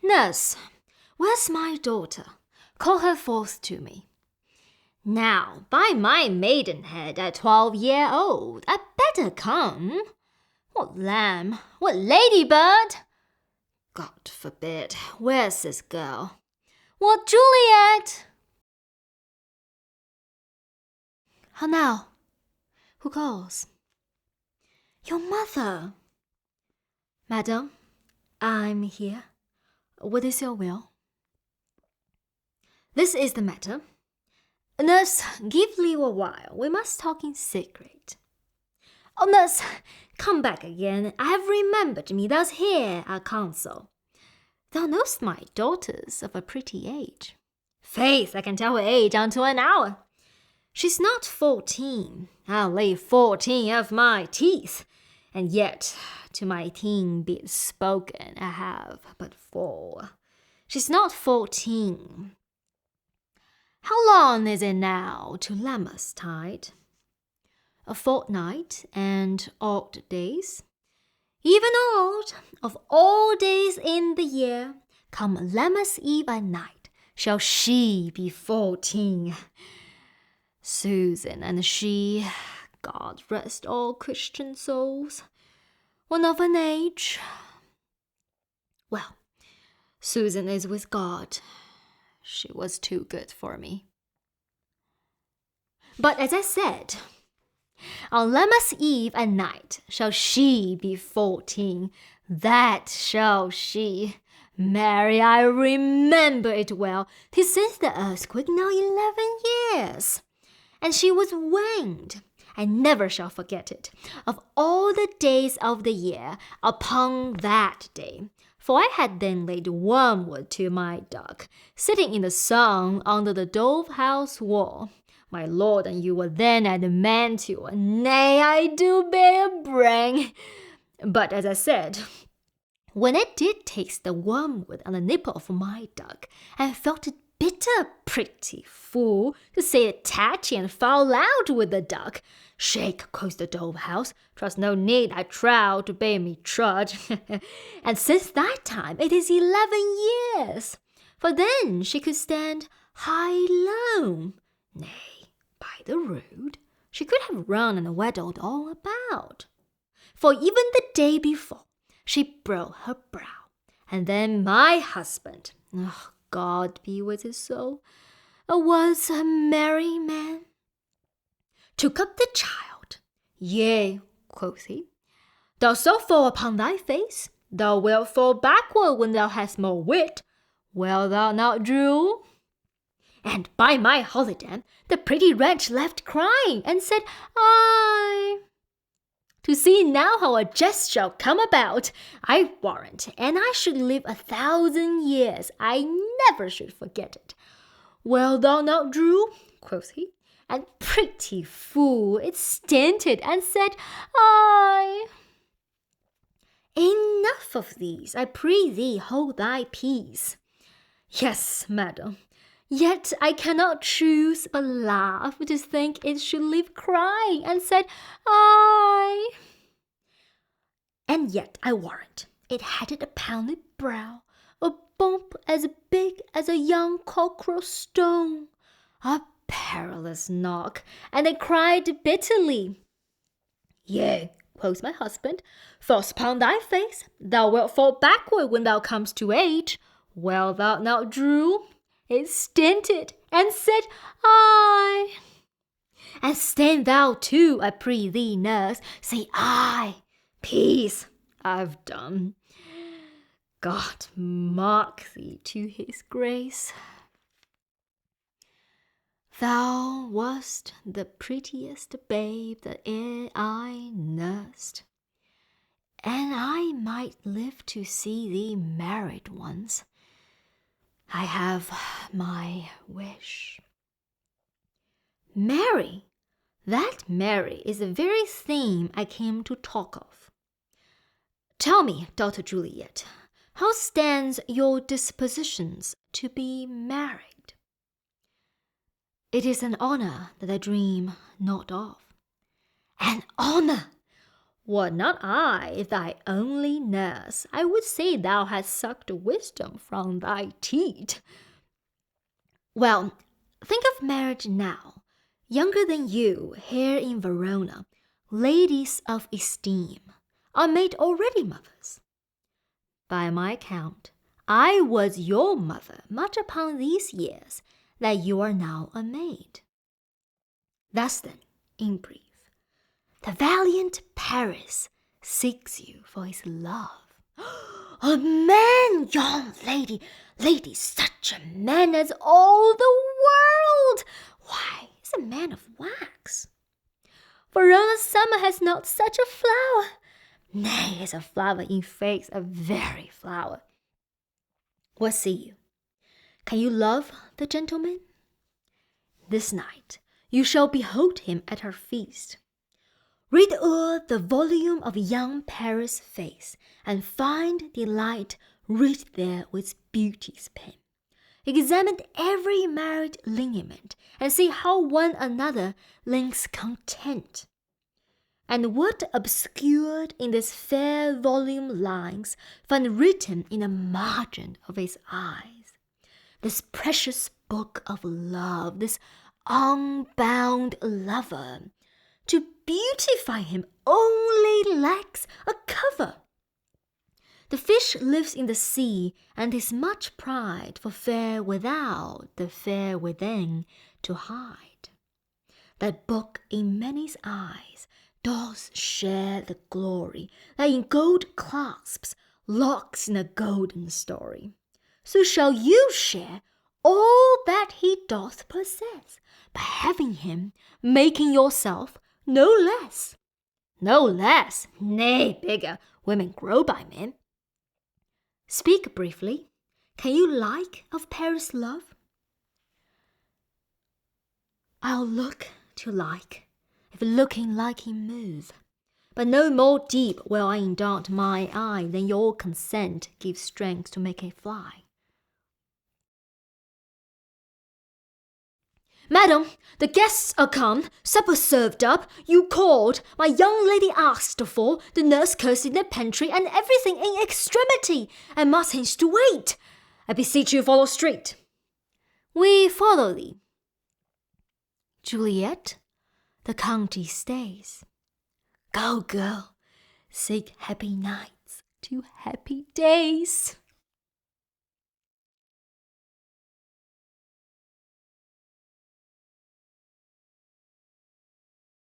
Nurse, where's my daughter? Call her forth to me. Now, by my maidenhead at 12-year-old, I'd better come. What lamb? What ladybird? God forbid, where's this girl? What Juliet? How now? Who calls? Your mother. Madam, I'm here. What is your will? This is the matter. Nurse, give Leigh a while. We must talk in secret. Oh, nurse, come back again. I have remembered me thus hear our counsel. Thou knowest my daughter's of a pretty age. Faith, I can tell her age unto an hour. She's not 14. I'll lay 14 of my teeth. And yet, to my teen be it spoken, I have but 4. She's not 14. How long is it now to Lammastide? A fortnight and odd days. Even odd, of all days in the year, come Lammas Eve at night, shall she be 14. Susan and she, God rest all Christian souls, one of an age. Well, Susan is with God. She was too good for me. But as I said, on Lammas Eve at night shall she be 14. That shall she. Mary, I remember it well. 'Tis since the earthquake now 11 years. And she was winged. I never shall forget it. Of all the days of the year, upon that day. For I had then laid wormwood to my duck, sitting in the sun under the dove-house wall. My lord and you were then at the mantua. Nay, I do bear brain. But as I said, when it did taste the wormwood on the nipple of my duck, and felt it bitter, pretty fool, to say it tatchy and foul out with the duck. Shake, quoth the dove-house, 'twas no need, I trow, to bid me trudge. And since that time it is 11 years. For then she could stand high low. Nay, by the rood, she could have run and waddled all about. For even the day before, she broke her brow. And then my husband, God be with his soul, was a merry man, took up the child. Yea, quoth he, thou shalt fall upon thy face, thou wilt fall backward when thou hast more wit. Wilt thou not drool? And by my holiday, the pretty wretch left crying, and said, I. To see now how a jest shall come about, I warrant, and I should live 1,000 years, I never should forget it. Wilt thou not drool? Quoth he. And pretty fool, it stinted, and said, I. Enough of these, I pray thee, hold thy peace. Yes, madam, yet I cannot choose but laugh to think it should leave crying, and said, I. And yet, I warrant, it had a pounded brow, a bump as big as a young cockerel stone, a perilous knock, and it cried bitterly. Yea, quoth my husband, first upon thy face, thou wilt fall backward when thou comest to age. Wilt thou not drool? It stinted, and said, I. And stand thou too, I pray thee, nurse, say I. Peace, I've done. God mark thee to his grace. Thou wast the prettiest babe that e'er I nursed, and I might live to see thee married once. I have my wish. Mary, that Mary is the very theme I came to talk of. Tell me, daughter Juliet, how stands your dispositions to be married? It is an honor that I dream not of. An honor! Were not I thy only nurse, I would say thou hast sucked wisdom from thy teat. Well, think of marriage now. Younger than you, here in Verona, ladies of esteem, are made already mothers. By my count, I was your mother much upon these years that you are now a maid. Thus then, in brief, the valiant Paris seeks you for his love. A man, young lady, such a man as all the world! Why, he's a man of wax. Verona's summer has not such a flower. Nay, is a flower in face, a very flower. What say you? Can you love the gentleman? This night you shall behold him at our feast. Read o'er the volume of young Paris' face, and find delight writ there with beauty's pen. Examine every married lineament, and see how one another links content. And what obscured in this fair volume lies, find written in the margin of his eyes. This precious book of love, this unbound lover, to beautify him only lacks a cover. The fish lives in the sea, and is much pride for fair without, the fair within, to hide. That book in many's eyes does share the glory that in gold clasps locks in a golden story. So shall you share all that he doth possess, by having him, making yourself no less. No less, nay, bigger, women grow by men. Speak briefly. Can you like of Paris' love? I'll look to like, if looking like him move. But no more deep will I indult my eye than your consent gives strength to make it fly. Madam, the guests are come, supper served up, you called, my young lady asked for, the nurse cursed in the pantry, and everything in extremity, and must hence to wait. I beseech you follow straight. We follow thee. Juliet, the county stays. Go, girl, seek happy nights to happy days.